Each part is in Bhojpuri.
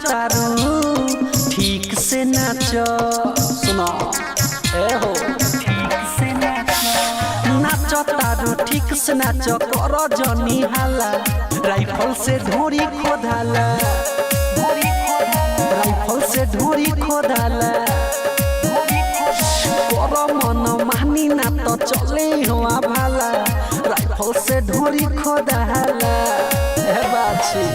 तारू ठीक से नाचो सुनो ए हो ठीक से नाचो तारू ठीक से नाचो करो जनी हाला राइफल से ढोरी खोदाला राइफल से ढोरी खोदाला करो मन मानी ना तो चले हुआ भाला राइफल से ढोरी खोदाला ए बाछी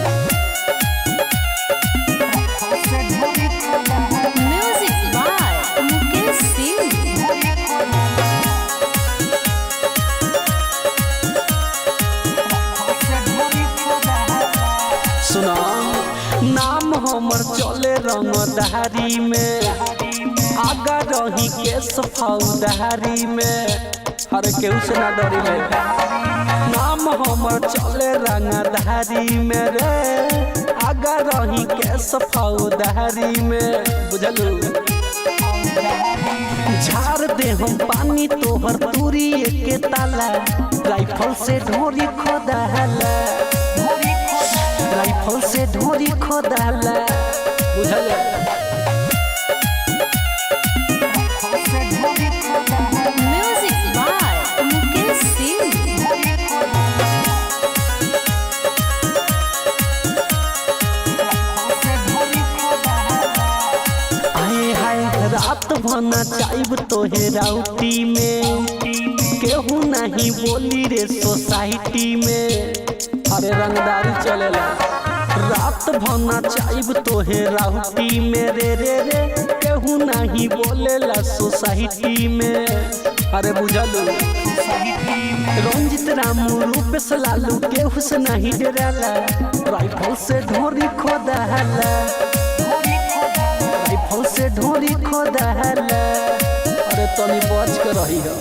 Music by Mukesh Singh. सुना नाम हमर चले रंगदारी में आगा रही केस फौदारी में हर केहू से ना डरी ले नाम हमर चले रंगदारी में रे आगा रही केस फौदारी में बुझलू झाड़ दे हम पानी तोहर दूरी के ताला राइफल से ढोरी खोदाला राइफल से ढोरी खोदाला बुझल Music by Mukesh Singh. आए हाय रात भना चाइब तोहे राउटी में केहू नहीं बोली रे सोसाइटी में अरे रंगदारी चलेला रात भना चाइब तोहे राउटी में रे रे रे केहू नहीं बोलेला सोसाइटी में अरे बुझलू रंजित रामू रूपेश लालू केहू से नहीं डराला राइफल से ढोरी खोदाला राइफल से ढोरी खोदाला अरे तनी बच के रही हो।